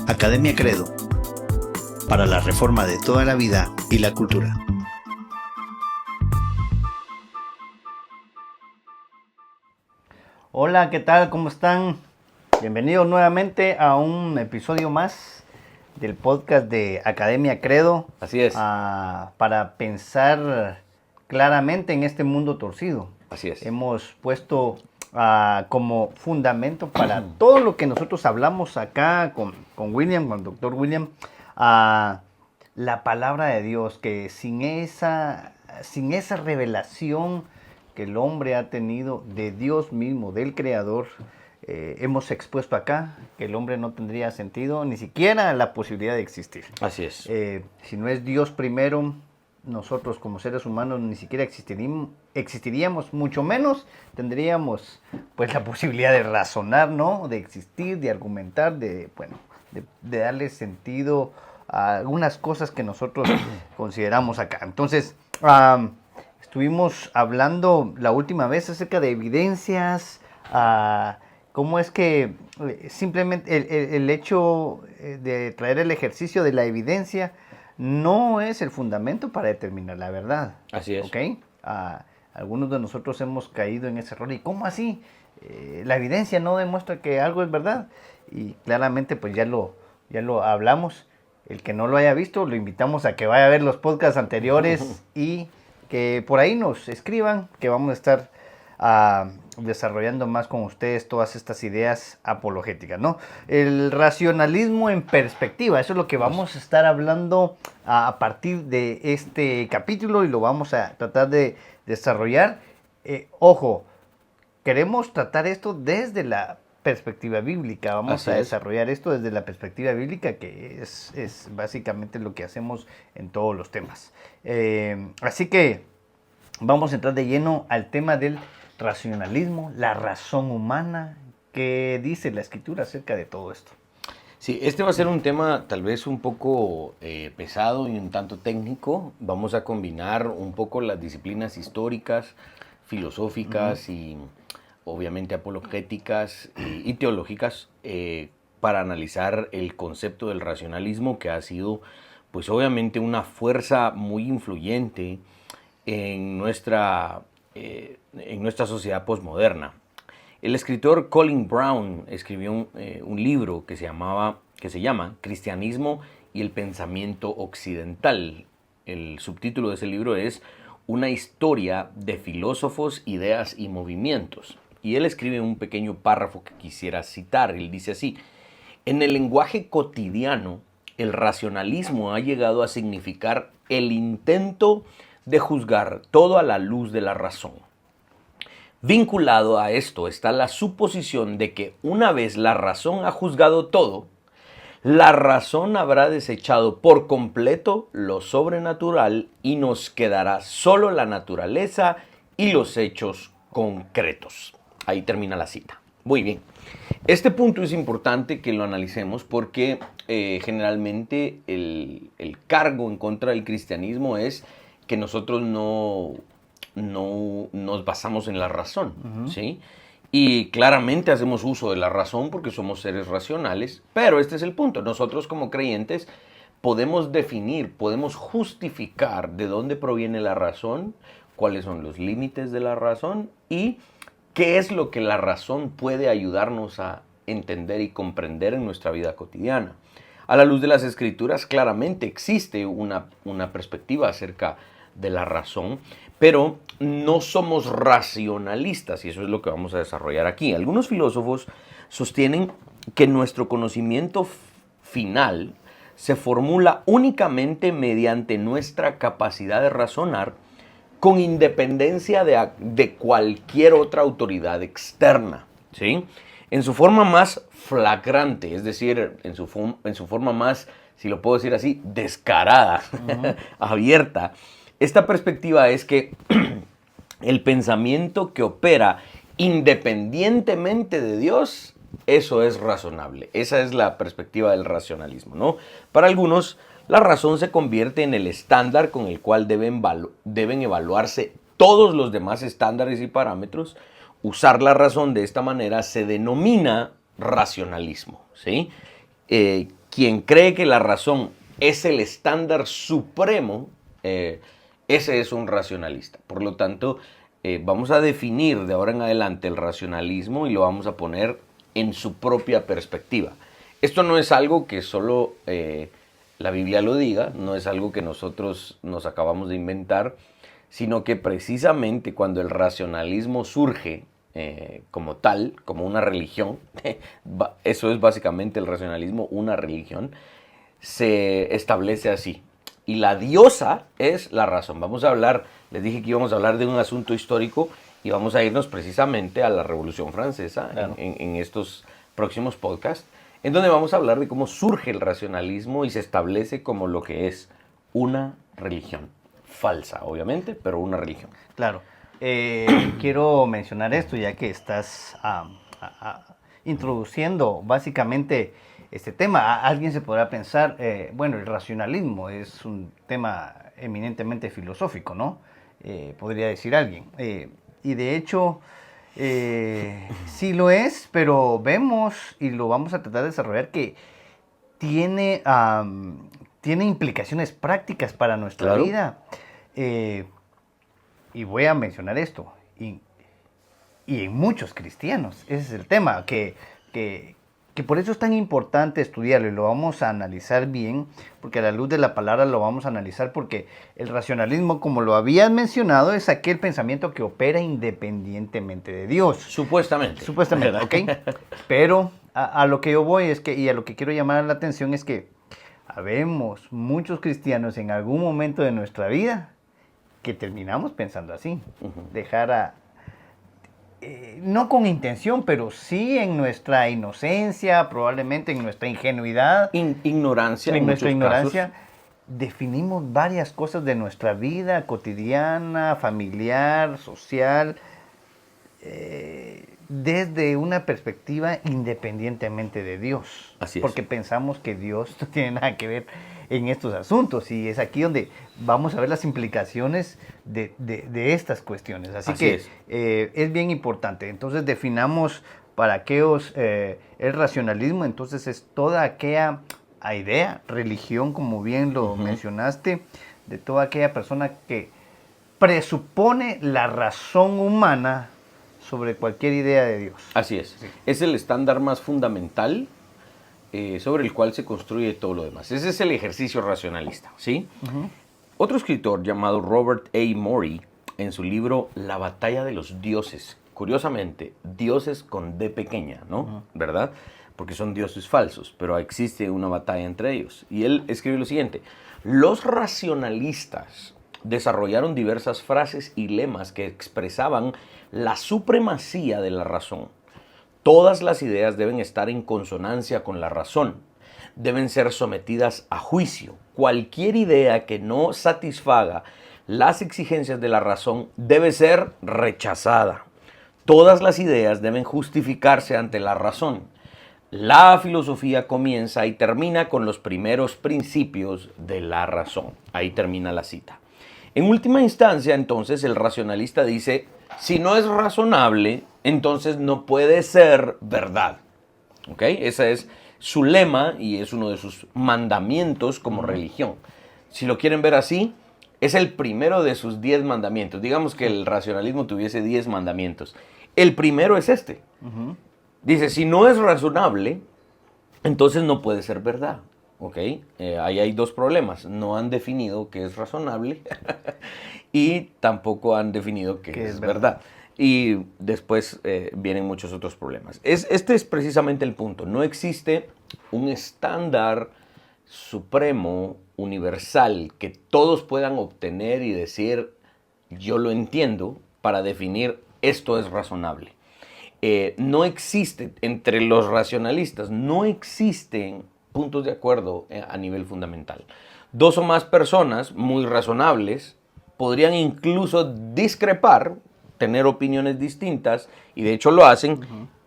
Academia Credo, para la reforma de toda la vida y la cultura. Hola, ¿qué tal? ¿Cómo están? Bienvenidos nuevamente a un episodio más del podcast de Academia Credo. Así es. Para pensar claramente en este mundo torcido. Así es. Hemos puesto como fundamento para todo lo que nosotros hablamos acá con William, con el doctor William, la palabra de Dios, que sin esa revelación que el hombre ha tenido de Dios mismo, del Creador, hemos expuesto acá que el hombre no tendría sentido, ni siquiera la posibilidad de existir. Así es. Si no es Dios primero, nosotros como seres humanos ni siquiera existiríamos, mucho menos tendríamos pues la posibilidad de razonar, ¿no? De existir, de argumentar, de darle sentido a algunas cosas que nosotros consideramos acá. Entonces, estuvimos hablando la última vez acerca de evidencias, cómo es que simplemente el hecho de traer el ejercicio de la evidencia no es el fundamento para determinar la verdad. Así es. ¿Ok? Algunos de nosotros hemos caído en ese error. ¿Y cómo así? La evidencia no demuestra que algo es verdad. Y claramente pues ya lo hablamos. El que no lo haya visto, lo invitamos a que vaya a ver los podcasts anteriores y que por ahí nos escriban, que vamos a estar desarrollando más con ustedes todas estas ideas apologéticas, ¿no? El racionalismo en perspectiva, eso es lo que vamos a estar hablando a partir de este capítulo y lo vamos a tratar de desarrollar. Ojo, queremos tratar esto desde la perspectiva bíblica, vamos a desarrollar esto desde la perspectiva bíblica, que es básicamente lo que hacemos en todos los temas. Así que vamos a entrar de lleno al tema del racionalismo, la razón humana. ¿Qué dice la Escritura acerca de todo esto? Sí, este va a ser un tema tal vez un poco pesado y un tanto técnico. Vamos a combinar un poco las disciplinas históricas, filosóficas y obviamente apologéticas y teológicas para analizar el concepto del racionalismo, que ha sido pues obviamente una fuerza muy influyente en nuestra sociedad posmoderna. El escritor Colin Brown escribió un libro que se llama Cristianismo y el pensamiento occidental. El subtítulo de ese libro es Una historia de filósofos, ideas y movimientos. Y él escribe un pequeño párrafo que quisiera citar. Él dice así: en el lenguaje cotidiano, el racionalismo ha llegado a significar el intento de juzgar todo a la luz de la razón. Vinculado a esto está la suposición de que una vez la razón ha juzgado todo, la razón habrá desechado por completo lo sobrenatural y nos quedará solo la naturaleza y los hechos concretos. Ahí termina la cita. Muy bien. Este punto es importante que lo analicemos porque generalmente el cargo en contra del cristianismo es que nosotros no nos basamos en la razón, ¿sí? Y claramente hacemos uso de la razón porque somos seres racionales, pero este es el punto. Nosotros como creyentes podemos definir, podemos justificar de dónde proviene la razón, cuáles son los límites de la razón y qué es lo que la razón puede ayudarnos a entender y comprender en nuestra vida cotidiana. A la luz de las Escrituras, claramente existe una perspectiva acerca de la razón, pero no somos racionalistas y eso es lo que vamos a desarrollar aquí. Algunos filósofos sostienen que nuestro conocimiento final se formula únicamente mediante nuestra capacidad de razonar con independencia de cualquier otra autoridad externa, ¿sí? En su forma más flagrante, es decir, en su forma más, si lo puedo decir así, descarada, abierta. Esta perspectiva es que el pensamiento que opera independientemente de Dios, eso es razonable. Esa es la perspectiva del racionalismo, ¿no? Para algunos, la razón se convierte en el estándar con el cual deben evaluarse todos los demás estándares y parámetros. Usar la razón de esta manera se denomina racionalismo, ¿sí? quien cree que la razón es el estándar supremo, ese es un racionalista. Por lo tanto, vamos a definir de ahora en adelante el racionalismo y lo vamos a poner en su propia perspectiva. Esto no es algo que solo la Biblia lo diga, no es algo que nosotros nos acabamos de inventar, sino que precisamente cuando el racionalismo surge como tal, como una religión, eso es básicamente el racionalismo, una religión, se establece así. Y la diosa es la razón. Vamos a hablar, les dije que íbamos a hablar de un asunto histórico y vamos a irnos precisamente a la Revolución Francesa, claro, en estos próximos podcasts, en donde vamos a hablar de cómo surge el racionalismo y se establece como lo que es una religión. Falsa, obviamente, pero una religión. Claro. Quiero mencionar esto ya que estás introduciendo básicamente este tema. Alguien se podrá pensar, bueno, el racionalismo es un tema eminentemente filosófico, ¿no? Podría decir alguien. Y de hecho, sí lo es, pero vemos, y lo vamos a tratar de desarrollar, que tiene implicaciones prácticas para nuestra vida. Y voy a mencionar esto, y en muchos cristianos, ese es el tema, que por eso es tan importante estudiarlo, y lo vamos a analizar bien, porque a la luz de la palabra lo vamos a analizar, porque el racionalismo, como lo habías mencionado, es aquel pensamiento que opera independientemente de Dios. Supuestamente. Supuestamente, ¿ok? Pero a lo que yo voy es que, y a lo que quiero llamar la atención es que habemos muchos cristianos en algún momento de nuestra vida que terminamos pensando así, no con intención, pero sí en nuestra inocencia, probablemente en nuestra ingenuidad, ignorancia, en nuestra ignorancia, definimos varias cosas de nuestra vida cotidiana, familiar, social, desde una perspectiva independientemente de Dios. Así es. Porque pensamos que Dios no tiene nada que ver en estos asuntos, y es aquí donde vamos a ver las implicaciones de estas cuestiones. Así que es bien importante. Entonces definamos para aquellos el racionalismo. Entonces es toda aquella idea, religión, como bien lo mencionaste, de toda aquella persona que presupone la razón humana sobre cualquier idea de Dios. Así es. Sí. Es el estándar más fundamental sobre el cual se construye todo lo demás. Ese es el ejercicio racionalista, ¿sí? Otro escritor llamado Robert A. Morey, en su libro La batalla de los dioses, curiosamente, dioses con D pequeña, ¿no? ¿Verdad? Porque son dioses falsos, pero existe una batalla entre ellos. Y él escribe lo siguiente: los racionalistas desarrollaron diversas frases y lemas que expresaban la supremacía de la razón. Todas las ideas deben estar en consonancia con la razón. Deben ser sometidas a juicio. Cualquier idea que no satisfaga las exigencias de la razón debe ser rechazada. Todas las ideas deben justificarse ante la razón. La filosofía comienza y termina con los primeros principios de la razón. Ahí termina la cita. En última instancia, entonces, el racionalista dice: si no es razonable, entonces no puede ser verdad. ¿Ok? Ese es su lema y es uno de sus mandamientos como religión. Si lo quieren ver así, es el primero de sus 10 mandamientos. Digamos que el racionalismo tuviese 10 mandamientos. El primero es este. Dice: si no es razonable, entonces no puede ser verdad. ¿Ok? Ahí hay dos problemas. No han definido qué es razonable y tampoco han definido qué es verdad. Y después vienen muchos otros problemas. Este es precisamente el punto. No existe un estándar supremo, universal, que todos puedan obtener y decir: yo lo entiendo, para definir esto es razonable. No existe, entre los racionalistas, no existen puntos de acuerdo a nivel fundamental. Dos o más personas muy razonables podrían incluso discrepar, tener opiniones distintas, y de hecho lo hacen,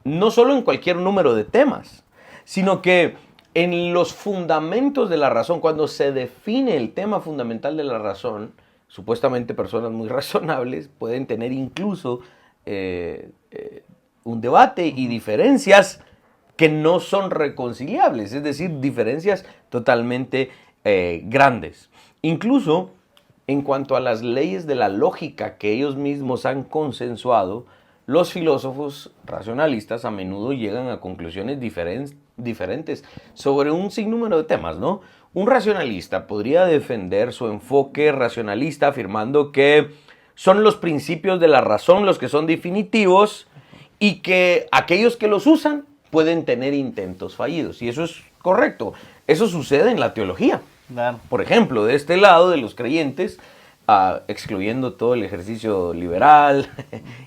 no solo en cualquier número de temas, sino que en los fundamentos de la razón, cuando se define el tema fundamental de la razón, supuestamente personas muy razonables pueden tener incluso un debate y diferencias que no son reconciliables, es decir, diferencias totalmente grandes. Incluso en cuanto a las leyes de la lógica que ellos mismos han consensuado, los filósofos racionalistas a menudo llegan a conclusiones diferentes sobre un sinnúmero de temas, ¿no? Un racionalista podría defender su enfoque racionalista afirmando que son los principios de la razón los que son definitivos y que aquellos que los usan pueden tener intentos fallidos. Y eso es correcto. Eso sucede en la teología. Claro. Por ejemplo, de este lado de los creyentes, excluyendo todo el ejercicio liberal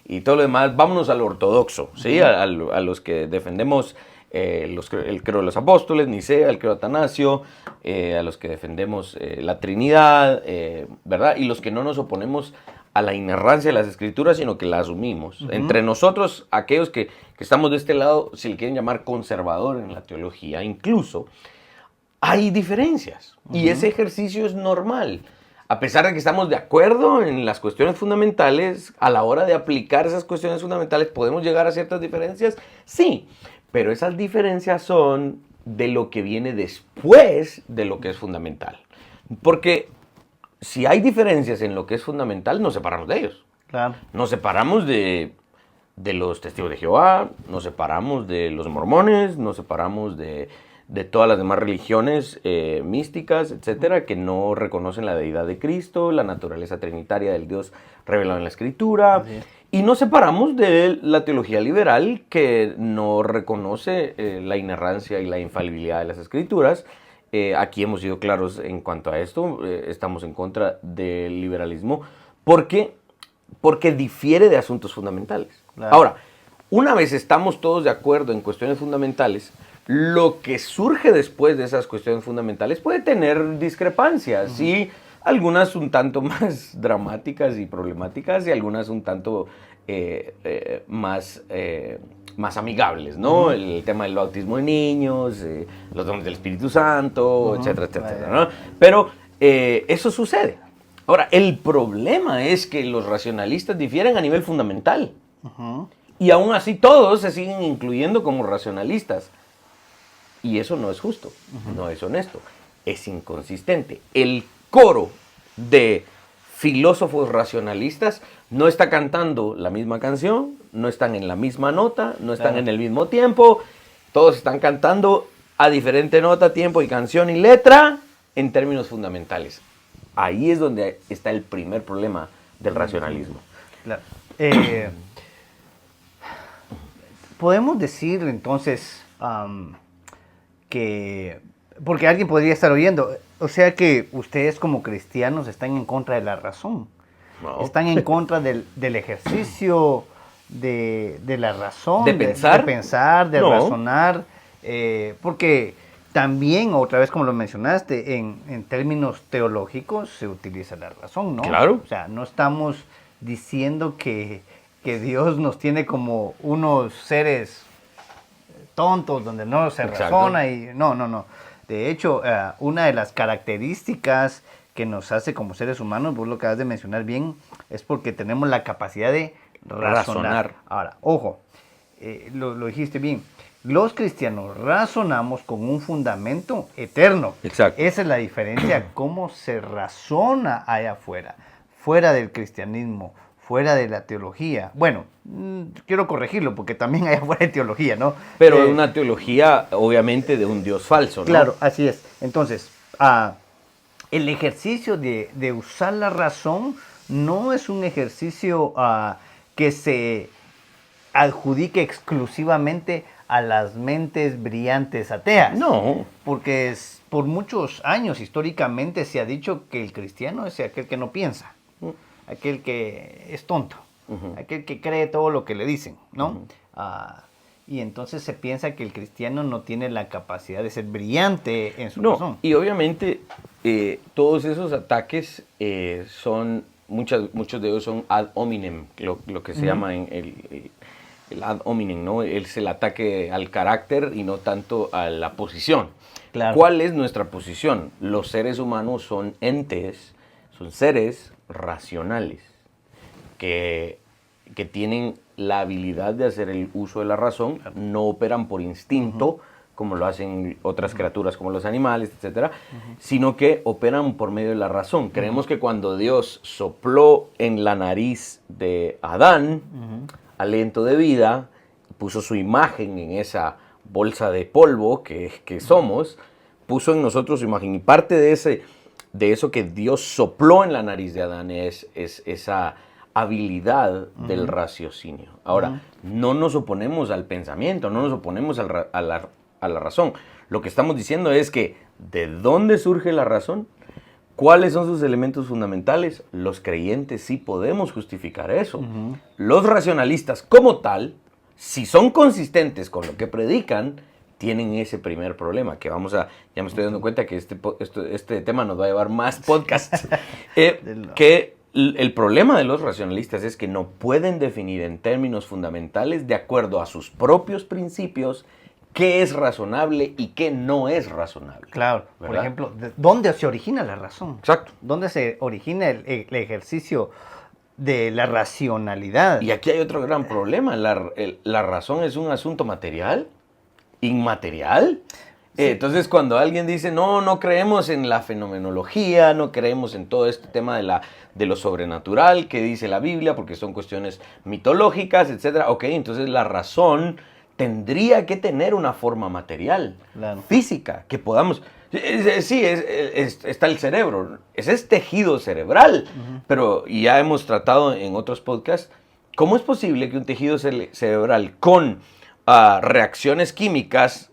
y todo lo demás, vámonos al ortodoxo, ¿sí? A los que defendemos el credo de los apóstoles, Nicea, el credo de Atanasio, a los que defendemos la Trinidad, ¿verdad? Y los que no nos oponemos a la inerrancia de las Escrituras, sino que la asumimos. Entre nosotros, aquellos que estamos de este lado, si le quieren llamar conservador en la teología, incluso, hay diferencias. Y ese ejercicio es normal. A pesar de que estamos de acuerdo en las cuestiones fundamentales, a la hora de aplicar esas cuestiones fundamentales, ¿podemos llegar a ciertas diferencias? Sí, pero esas diferencias son de lo que viene después de lo que es fundamental. Porque si hay diferencias en lo que es fundamental, nos separamos de ellos. Claro. Nos separamos de los testigos de Jehová, nos separamos de los mormones, nos separamos de todas las demás religiones místicas, etcétera, que no reconocen la deidad de Cristo, la naturaleza trinitaria del Dios revelado en la Escritura. Sí. Y nos separamos de la teología liberal, que no reconoce la inerrancia y la infalibilidad de las Escrituras. Aquí hemos sido claros en cuanto a esto. Estamos en contra del liberalismo porque difiere de asuntos fundamentales. Claro. Ahora, una vez estamos todos de acuerdo en cuestiones fundamentales, lo que surge después de esas cuestiones fundamentales puede tener discrepancias, y algunas un tanto más dramáticas y problemáticas, y algunas un tanto más amigables, ¿no? El tema del bautismo de niños, los dones del Espíritu Santo, etcétera, etcétera, ¿no? Pero eso sucede. Ahora, el problema es que los racionalistas difieren a nivel fundamental. Y aún así todos se siguen incluyendo como racionalistas. Y eso no es justo, no es honesto, es inconsistente. El coro de filósofos racionalistas no está cantando la misma canción, no están en la misma nota, no están en el mismo tiempo. Todos están cantando a diferente nota, tiempo y canción y letra en términos fundamentales. Ahí es donde está el primer problema del racionalismo. Claro. Podemos decir entonces que, porque alguien podría estar oyendo, o sea que ustedes como cristianos están en contra de la razón, no. Están en contra del ejercicio de la razón, de pensar, de razonar, porque también, otra vez como lo mencionaste, en términos teológicos se utiliza la razón, ¿no? Claro. O sea, no estamos diciendo que Dios nos tiene como unos seres tontos donde no se razona y no. De hecho, una de las características que nos hace como seres humanos, vos lo acabas de mencionar bien, es porque tenemos la capacidad de razonar. Ahora, ojo, lo dijiste bien. Los cristianos razonamos con un fundamento eterno. Exacto. Esa es la diferencia, cómo se razona allá afuera, fuera del cristianismo, fuera de la teología. Bueno, quiero corregirlo porque también hay afuera de teología, ¿no? Pero una teología, obviamente, de un Dios falso, ¿no? Claro, así es. Entonces, el ejercicio de usar la razón no es un ejercicio que se adjudique exclusivamente a las mentes brillantes ateas. No. Porque por muchos años históricamente se ha dicho que el cristiano es aquel que no piensa, aquel que es tonto, aquel que cree todo lo que le dicen, ¿no? Y entonces se piensa que el cristiano no tiene la capacidad de ser brillante en su razón. Y obviamente todos esos ataques son, muchos de ellos son ad hominem, lo que se llama en el ad hominem, ¿no? Es el ataque al carácter y no tanto a la posición. Claro. ¿Cuál es nuestra posición? Los seres humanos son entes, son seres racionales que tienen la habilidad de hacer el uso de la razón, no operan por instinto, como lo hacen otras criaturas como los animales, etcétera, sino que operan por medio de la razón. Creemos que cuando Dios sopló en la nariz de Adán aliento de vida, puso su imagen en esa bolsa de polvo que somos, puso en nosotros su imagen. Y parte de eso que Dios sopló en la nariz de Adán es esa habilidad del raciocinio. Ahora, no nos oponemos al pensamiento, no nos oponemos a la razón. Lo que estamos diciendo es que ¿de dónde surge la razón? ¿Cuáles son sus elementos fundamentales? Los creyentes sí podemos justificar eso. Los racionalistas como tal, si son consistentes con lo que predican, tienen ese primer problema, que ya me estoy dando cuenta que este tema nos va a llevar más podcasts, que el problema de los racionalistas es que no pueden definir en términos fundamentales, de acuerdo a sus propios principios, qué es razonable y qué no es razonable. Claro, ¿verdad? por ejemplo, ¿dónde se origina la razón? Exacto. ¿Dónde se origina el ejercicio de la racionalidad? Y aquí hay otro gran problema. La razón es un asunto material, inmaterial. Sí. Entonces, cuando alguien dice, no creemos en la fenomenología, no creemos en todo este tema de lo sobrenatural que dice la Biblia, porque son cuestiones mitológicas, etc. Ok, entonces la razón tendría que tener una forma material, claro, física, que podamos... Sí, está el cerebro, ese es tejido cerebral, pero ya hemos tratado en otros podcasts, ¿cómo es posible que un tejido cerebral con reacciones químicas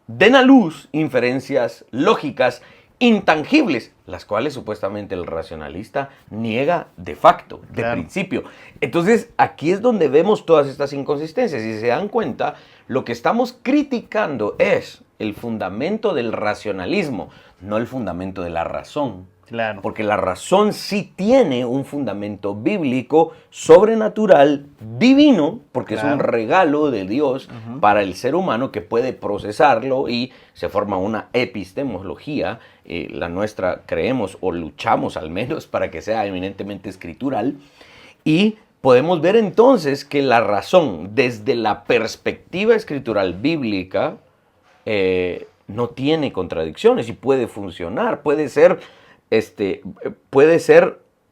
den a luz inferencias lógicas intangibles, las cuales supuestamente el racionalista niega de facto, de principio? Entonces, aquí es donde vemos todas estas inconsistencias. Y si se dan cuenta, lo que estamos criticando es el fundamento del racionalismo, no el fundamento de la razón. Claro. Porque la razón sí tiene un fundamento bíblico, sobrenatural, divino, porque es un regalo de Dios para el ser humano que puede procesarlo y se forma una epistemología. La nuestra creemos o luchamos al menos para que sea eminentemente escritural. Y podemos ver entonces que la razón desde la perspectiva escritural bíblica no tiene contradicciones y puede funcionar, puede ser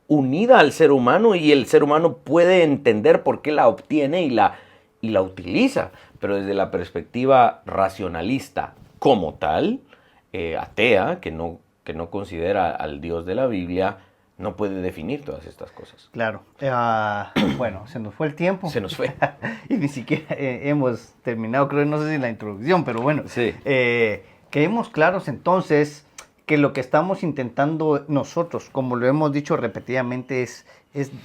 unida al ser humano y el ser humano puede entender por qué la obtiene y la utiliza. Pero desde la perspectiva racionalista como tal, atea, que no considera al Dios de la Biblia, no puede definir todas estas cosas. Claro. Bueno, se nos fue el tiempo. Se nos fue. Y ni siquiera hemos terminado, creo, no sé si la introducción, pero bueno. Sí. Quedemos claros entonces que lo que estamos intentando nosotros, como lo hemos dicho repetidamente, es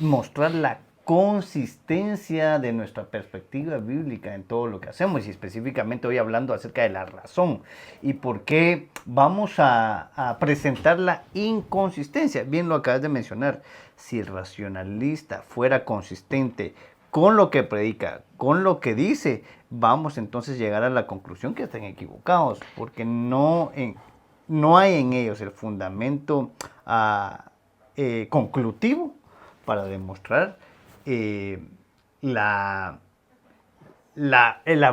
mostrar la consistencia de nuestra perspectiva bíblica en todo lo que hacemos, y específicamente hoy hablando acerca de la razón y por qué vamos a presentar la inconsistencia. Bien lo acabas de mencionar, si el racionalista fuera consistente con lo que predica, con lo que dice, vamos entonces a llegar a la conclusión que están equivocados, porque no hay en ellos el fundamento conclutivo para demostrar la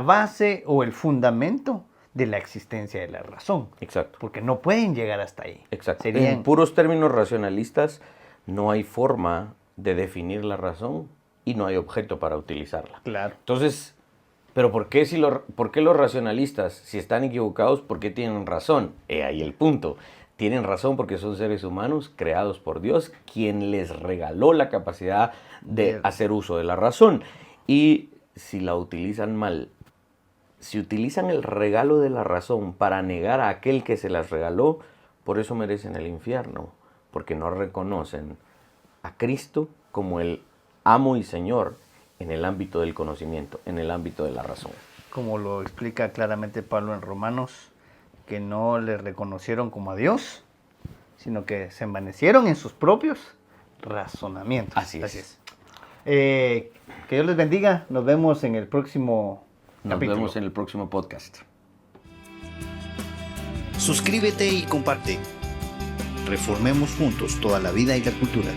base o el fundamento de la existencia de la razón. Exacto. Porque no pueden llegar hasta ahí. Exacto. En puros términos racionalistas, no hay forma de definir la razón y no hay objeto para utilizarla. Claro. Entonces, ¿pero por qué los racionalistas, si están equivocados, por qué tienen razón? Ahí el punto. Tienen razón porque son seres humanos creados por Dios, quien les regaló la capacidad de hacer uso de la razón. Y si la utilizan mal, si utilizan el regalo de la razón para negar a aquel que se las regaló, por eso merecen el infierno, porque no reconocen a Cristo como el amo y Señor en el ámbito del conocimiento, en el ámbito de la razón. Como lo explica claramente Pablo en Romanos, que no le reconocieron como a Dios, sino que se envanecieron en sus propios razonamientos. Así es. Que Dios les bendiga. Nos vemos en el próximo capítulo. Nos vemos en el próximo podcast. Suscríbete y comparte. Reformemos juntos toda la vida y la cultura.